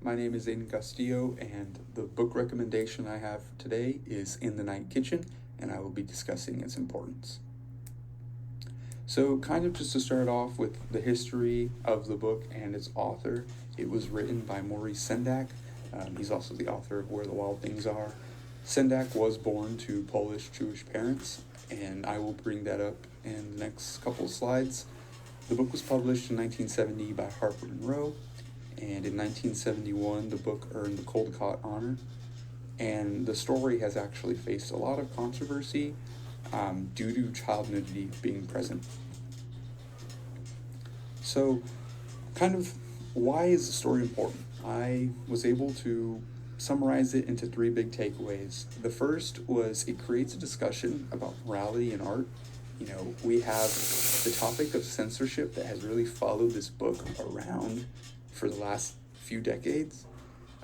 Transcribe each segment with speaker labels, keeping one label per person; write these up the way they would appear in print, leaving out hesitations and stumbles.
Speaker 1: My name is Aiden Castillo, and the book recommendation I have today is In the Night Kitchen, and I will be discussing its importance. So, kind of just to start off with the history of the book and its author, it was written by Maurice Sendak. He's also the author of Where the Wild Things Are. Sendak was born to Polish Jewish parents, and I will bring that up in the next couple of slides. The book was published in 1970 by Harper and Row, and in 1971 the book earned the Caldecott honor. And the story has actually faced a lot of controversy due to child nudity being present. So, kind of, why is the story important? I was able to summarize it into three big takeaways. The first was it creates a discussion about morality in art. We have the topic of censorship that has really followed this book around for the last few decades.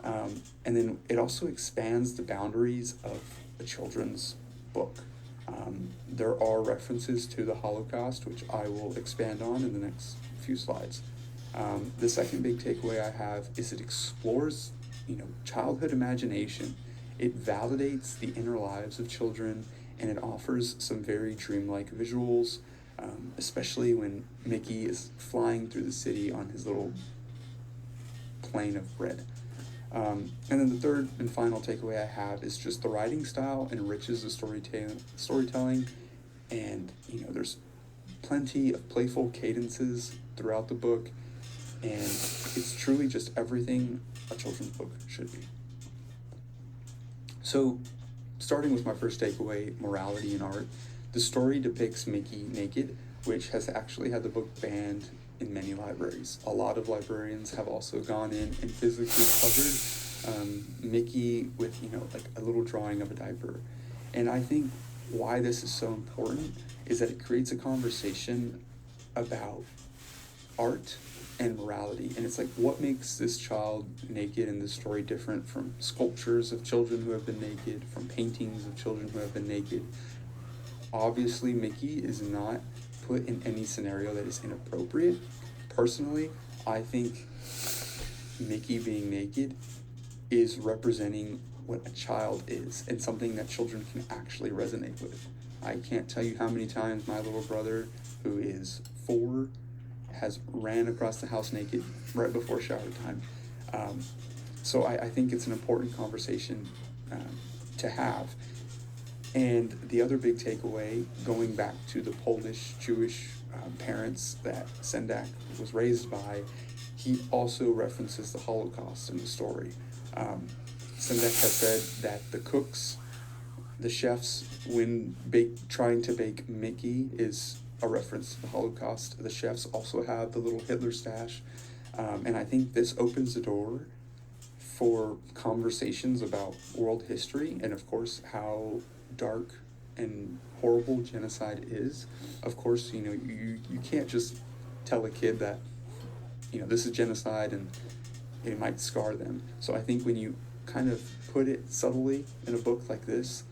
Speaker 1: And then it also expands the boundaries of a children's book. There are references to the Holocaust, which I will expand on in the next few slides. The second big takeaway I have is it explores, childhood imagination. It validates the inner lives of children, and it offers some very dreamlike visuals, especially when Mickey is flying through the city on his little plane of bread. And then the third and final takeaway I have is just the writing style enriches the storytelling, and there's plenty of playful cadences throughout the book, and it's truly just everything a children's book should be. So, starting with my first takeaway, morality in art, the story depicts Mickey naked, which has actually had the book banned in many libraries. A lot of librarians have also gone in and physically covered Mickey with, like a little drawing of a diaper. And I think why this is so important is that it creates a conversation about art and morality. And it's like, what makes this child naked in this story different from sculptures of children who have been naked, from paintings of children who have been naked? Obviously, Mickey is not put in any scenario that is inappropriate. Personally, I think Mickey being naked is representing what a child is and something that children can actually resonate with. I can't tell you how many times my little brother, who is 4, has ran across the house naked right before shower time. So I think it's an important conversation to have. And the other big takeaway, going back to the Polish Jewish parents that Sendak was raised by, he also references the Holocaust in the story. Sendak has said that the cooks, the chefs, when trying to bake Mickey, is a reference to the Holocaust. The chefs also have the little Hitler stash. And I think this opens the door for conversations about world history and, of course, how dark and horrible genocide is. Of course, you can't just tell a kid that, this is genocide and it might scar them. So I think when you kind of put it subtly in a book like this,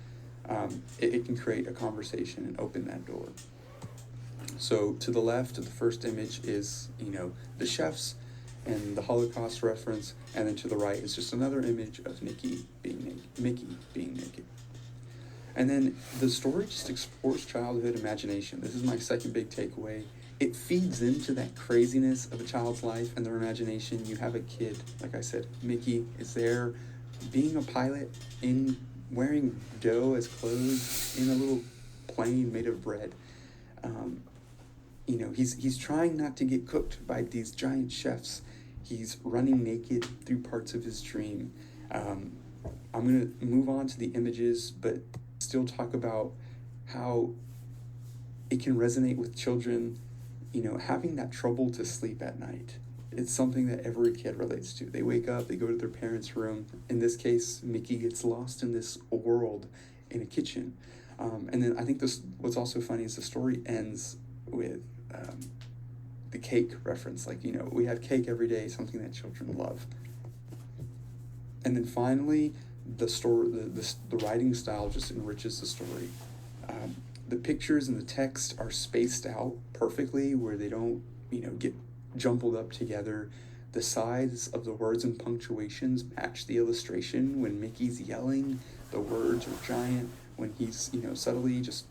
Speaker 1: it can create a conversation and open that door. So to the left, the first image is, the chefs and the Holocaust reference, and then to the right is just another image of Mickey being naked. And then the story just explores childhood imagination. This is my second big takeaway. It feeds into that craziness of a child's life and their imagination. You have a kid, like I said, Mickey is there being a pilot, in wearing dough as clothes in a little plane made of bread. He's trying not to get cooked by these giant chefs. He's running naked through parts of his dream. I'm going to move on to the images, but still talk about how it can resonate with children, having that trouble to sleep at night. It's something that every kid relates to. They wake up, they go to their parents' room. In this case, Mickey gets lost in this world in a kitchen. And then I think what's also funny is the story ends with the cake reference. Like, we have cake every day, something that children love. And then finally, the writing style just enriches the story. The pictures and the text are spaced out perfectly, where they don't, get jumbled up together. The size of the words and punctuations match the illustration. When Mickey's yelling, the words are giant. When he's, subtly just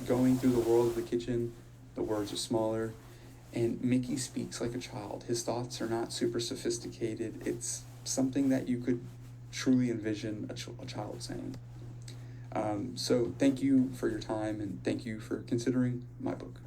Speaker 1: going through the world of the kitchen, the words are smaller. And Mickey speaks like a child. His thoughts are not super sophisticated. It's something that you could truly envision a child saying. So thank you for your time, and thank you for considering my book.